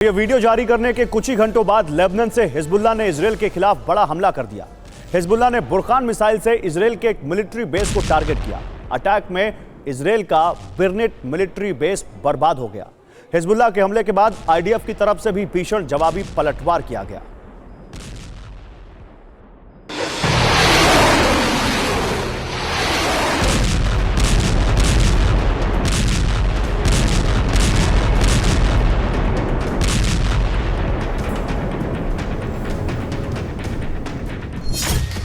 ये वीडियो जारी करने के कुछ ही घंटों बाद लेबनान से हिजबुल्लाह ने इजरायल के खिलाफ बड़ा हमला कर दिया। हिजबुल्लाह ने बुरकान मिसाइल से इजरायल के एक मिलिट्री बेस को टारगेट किया। अटैक में इजरायल का बिरनेट मिलिट्री बेस बर्बाद हो गया। हिजबुल्लाह के हमले के बाद आईडीएफ की तरफ से भी भीषण जवाबी पलटवार किया गया।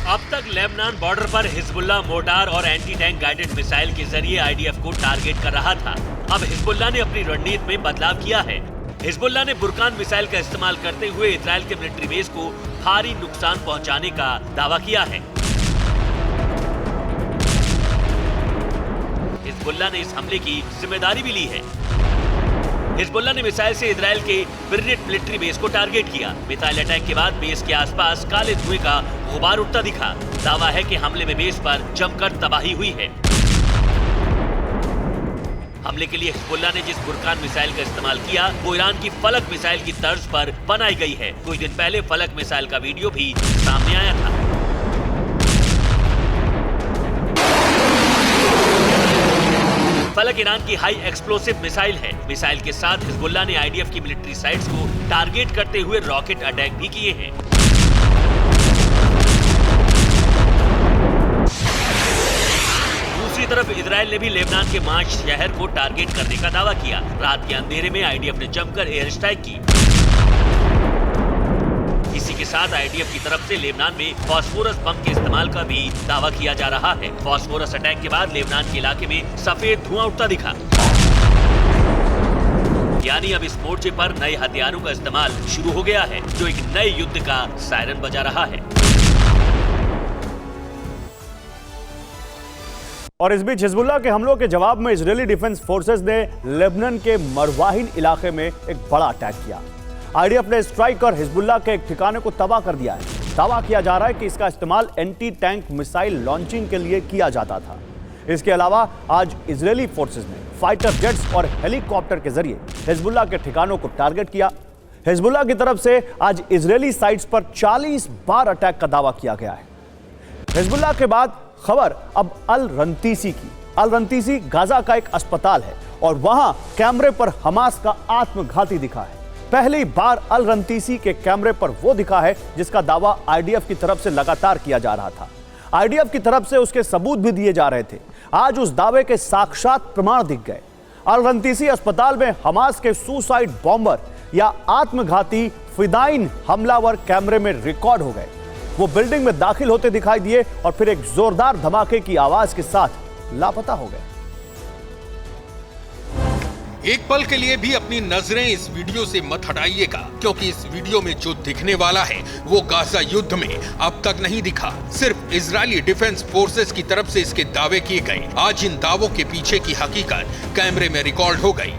अब तक लेबनान बॉर्डर पर हिजबुल्लाह मोर्टार और एंटी टैंक गाइडेड मिसाइल के जरिए आईडीएफ को टारगेट कर रहा था। अब हिजबुल्लाह ने अपनी रणनीति में बदलाव किया है। हिजबुल्लाह ने बुरकान मिसाइल का इस्तेमाल करते हुए इजरायल के मिलिट्री बेस को भारी नुकसान पहुंचाने का दावा किया है। हिजबुल्लाह ने इस हमले की जिम्मेदारी भी ली है। हिजबुल्लाह ने मिसाइल से इजरायल के बिरनेट मिलिट्री बेस को टारगेट किया। मिसाइल अटैक के बाद बेस के आसपास काले धुएं का गुबार उठता दिखा। दावा है कि हमले में बेस पर जमकर तबाही हुई है। हमले के लिए हिजबुल्लाह ने जिस बुरकान मिसाइल का इस्तेमाल किया वो ईरान की फलक मिसाइल की तर्ज पर बनाई गई है। कुछ दिन पहले फलक मिसाइल का वीडियो भी सामने आया था। फलक ईरान की हाई एक्सप्लोसिव मिसाइल है। मिसाइल के साथ हिजबुल्लाह ने आईडीएफ की मिलिट्री साइट्स को टारगेट करते हुए रॉकेट अटैक भी किए हैं। दूसरी तरफ इजरायल ने भी लेबनान के मार्च शहर को टारगेट करने का दावा किया। रात के अंधेरे में आईडीएफ ने जमकर एयर स्ट्राइक की। इसी के साथ आईडीएफ की तरफ से लेबनान में फास्फोरस बम के इस्तेमाल का भी दावा किया जा रहा है। फास्फोरस अटैक के बाद लेबनान के इलाके में सफेद धुआं उठता दिखा। यानी अब इस मोर्चे पर नए हथियारों का इस्तेमाल शुरू हो गया है, जो एक नए युद्ध का सायरन बजा रहा है। और इस बीच हिजबुल्लाह के हमलों के जवाब में इजरायली डिफेंस फोर्सेस ने लेबनान के मरवाहिन इलाके में एक बड़ा अटैक किया। आईडीएफ ने स्ट्राइक कर हिजबुल्लाह के एक ठिकाने को तबाह कर दिया है। दावा किया जा रहा है कि इसका इस्तेमाल एंटी टैंक मिसाइल लॉन्चिंग के लिए किया जाता था। इसके अलावा आज इजरायली फोर्सेस ने फाइटर जेट्स और हेलीकॉप्टर के जरिए हिजबुल्लाह के ठिकानों को टारगेट किया। हिजबुल्लाह की तरफ से आज इजरायली साइट्स पर 40 बार अटैक का दावा किया गया है। हिजबुल्लाह के बाद खबर अब अल रंतीसी की। अल रंतीसी गाजा का एक अस्पताल है और वहां कैमरे पर हमास का आत्मघाती दिखा है। पहली बार अल रंतीसी के कैमरे पर वो दिखा है जिसका दावा आईडीएफ की तरफ से लगातार किया जा रहा था। आईडीएफ की तरफ से उसके सबूत भी दिए जा रहे थे। आज उस दावे के साक्षात प्रमाण दिख गए। अल रंतीसी अस्पताल में हमास के सुसाइड बॉम्बर या आत्मघाती फिदाइन हमलावर कैमरे में रिकॉर्ड हो गए। वो बिल्डिंग में दाखिल होते दिखाई दिए और फिर एक जोरदार धमाके की आवाज के साथ लापता हो गए। एक पल के लिए भी अपनी नजरें इस वीडियो से मत हटाइएगा, क्योंकि इस वीडियो में जो दिखने वाला है वो गाजा युद्ध में अब तक नहीं दिखा। सिर्फ इजरायली डिफेंस फोर्सेस की तरफ से इसके दावे किए गए। आज इन दावों के पीछे की हकीकत कैमरे में रिकॉर्ड हो गई।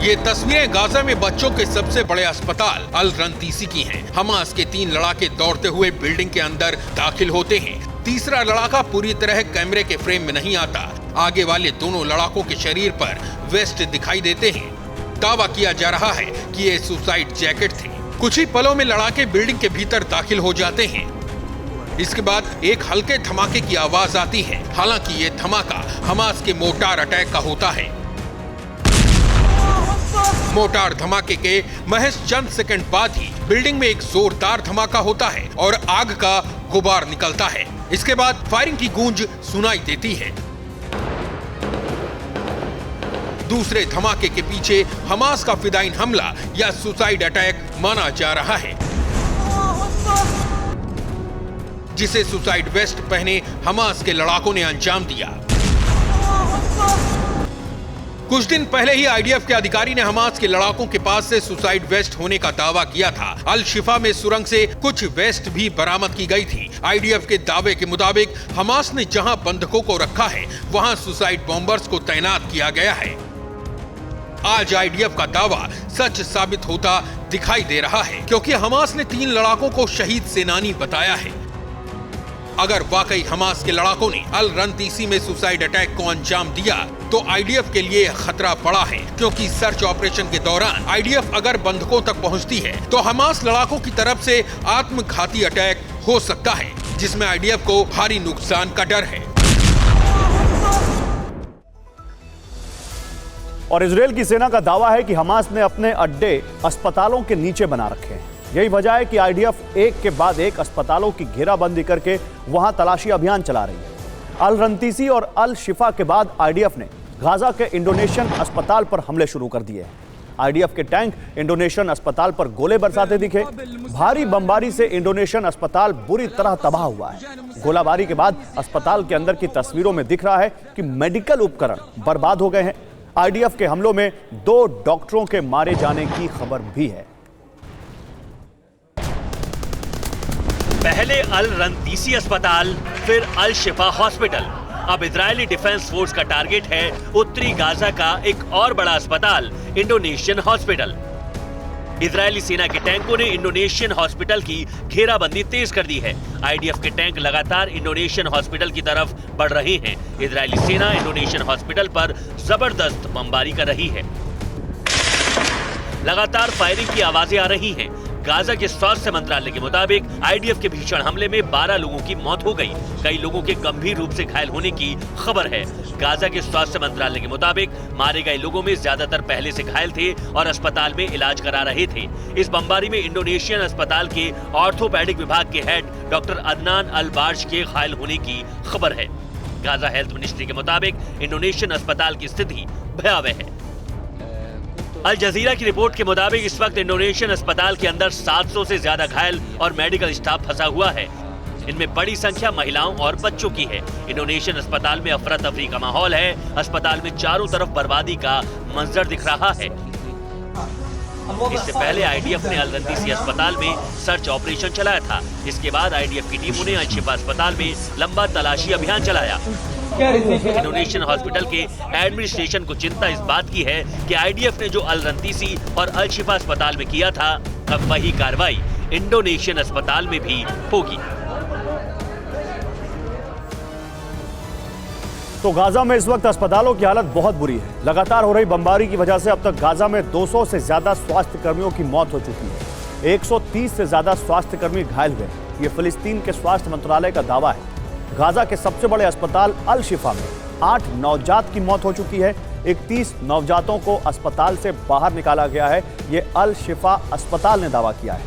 ये तस्वीरें गाजा में बच्चों के सबसे बड़े अस्पताल अल रंतीसी की हैं। हमास के 3 लड़ाके दौड़ते हुए बिल्डिंग के अंदर दाखिल होते हैं। तीसरा लड़ाका पूरी तरह कैमरे के फ्रेम में नहीं आता। आगे वाले दोनों लड़ाकों के शरीर पर वेस्ट दिखाई देते हैं। दावा किया जा रहा है कि ये सुसाइड जैकेट थे। कुछ ही पलों में लड़ाके बिल्डिंग के भीतर दाखिल हो जाते हैं। इसके बाद एक हल्के धमाके की आवाज आती है। हालांकि ये धमाका हमास के मोर्टार अटैक का होता है। मोर्टार धमाके के महज चंद सेकंड बाद ही बिल्डिंग में एक जोरदार धमाका होता है और आग का गुबार निकलता है। इसके बाद फायरिंग की गूंज सुनाई देती है। दूसरे धमाके के पीछे हमास का फिदाइन हमला या सुसाइड अटैक माना जा रहा है, जिसे सुसाइड वेस्ट पहने हमास के लड़ाकों ने अंजाम दिया। कुछ दिन पहले ही आईडीएफ के अधिकारी ने हमास के लड़ाकों के पास से सुसाइड वेस्ट होने का दावा किया था। अल शिफा में सुरंग से कुछ वेस्ट भी बरामद की गई थी। आईडीएफ के दावे के मुताबिक हमास ने जहां बंधकों को रखा है वहां सुसाइड बॉम्बर्स को तैनात किया गया है। आज आईडीएफ का दावा सच साबित होता दिखाई दे रहा है, क्योंकि हमास ने 3 लड़ाकों को शहीद सेनानी बताया है। अगर वाकई हमास के लड़ाकों ने अल रंतीसी में सुसाइड अटैक को अंजाम दिया तो आईडीएफ के लिए खतरा बड़ा है, क्योंकि सर्च ऑपरेशन के दौरान आईडीएफ अगर बंधकों तक पहुंचती है तो हमास लड़ाकों की तरफ से आत्मघाती अटैक हो सकता है, जिसमें आईडीएफ को भारी नुकसान का डर है। और इजरायल की सेना का दावा है कि हमास ने अपने अड्डे अस्पतालों के नीचे बना रखे हैं। यही वजह है कि आईडीएफ एक के बाद एक अस्पतालों की घेराबंदी करके वहां तलाशी अभियान चला रही है। अल रंतीसी और अल शिफा के बाद आईडीएफ ने गाजा के इंडोनेशियन अस्पताल पर हमले शुरू कर दिए हैं। आईडीएफ के टैंक इंडोनेशियन अस्पताल पर गोले बरसाते दिखे। भारी बमबारी से इंडोनेशियन अस्पताल बुरी तरह तबाह हुआ है। गोलाबारी के बाद अस्पताल के अंदर की तस्वीरों में दिख रहा है कि मेडिकल उपकरण बर्बाद हो गए हैं। आईडीएफ के हमलों में 2 डॉक्टरों के मारे जाने की खबर भी है। पहले अल रंतीसी अस्पताल, फिर अल शिफा हॉस्पिटल। अब इजरायली डिफेंस फोर्स का टारगेट है उत्तरी गाजा का एक और बड़ा अस्पताल, इंडोनेशियन हॉस्पिटल। इजरायली सेना के टैंकों ने इंडोनेशियन हॉस्पिटल की घेराबंदी तेज कर दी है। आईडीएफ के टैंक लगातार इंडोनेशियन हॉस्पिटल की तरफ बढ़ रहे हैं। इजरायली सेना इंडोनेशियन हॉस्पिटल पर जबरदस्त बमबारी कर रही है। लगातार फायरिंग की आवाजें आ रही हैं। गाजा के स्वास्थ्य मंत्रालय के मुताबिक आईडीएफ के भीषण हमले में 12 लोगों की मौत हो गई। कई लोगों के गंभीर रूप से घायल होने की खबर है। गाजा के स्वास्थ्य मंत्रालय के मुताबिक मारे गए लोगों में ज्यादातर पहले से घायल थे और अस्पताल में इलाज करा रहे थे। इस बमबारी में इंडोनेशियन अस्पताल के ऑर्थोपेडिक विभाग के हेड डॉक्टर अदनान अल बार्श के घायल होने की खबर है। गाजा हेल्थ मिनिस्ट्री के मुताबिक इंडोनेशियन अस्पताल की स्थिति भयावह है। अल जजीरा की रिपोर्ट के मुताबिक इस वक्त इंडोनेशियन अस्पताल के अंदर 700 से ज्यादा घायल और मेडिकल स्टाफ फंसा हुआ है। इनमें बड़ी संख्या महिलाओं और बच्चों की है। इंडोनेशियन अस्पताल में अफरा तफरी का माहौल है। अस्पताल में चारों तरफ बर्बादी का मंजर दिख रहा है। इससे पहले आईडीएफ ने अल रंतीसी अस्पताल में सर्च ऑपरेशन चलाया था। इसके बाद आईडीएफ की टीमों ने अल शिफा अस्पताल में लंबा तलाशी अभियान चलाया। इंडोनेशियन हॉस्पिटल के एडमिनिस्ट्रेशन को चिंता इस बात की है कि आईडीएफ ने जो अल रंतीसी और अल शिफा अस्पताल में किया था, अब वही कार्रवाई इंडोनेशियन अस्पताल में भी होगी। तो गाजा में इस वक्त अस्पतालों की हालत बहुत बुरी है। लगातार हो रही बमबारी की वजह से अब तक गाजा में 200 से ज्यादा स्वास्थ्य कर्मियों की मौत हो चुकी है। 130 से ज्यादा स्वास्थ्य कर्मी घायल हुए। ये फिलिस्तीन के स्वास्थ्य मंत्रालय का दावा है। गाजा के सबसे बड़े अस्पताल अल शिफा में 8 नवजात की मौत हो चुकी है। 31 नवजातों को अस्पताल से बाहर निकाला गया है। ये अल शिफा अस्पताल ने दावा किया है।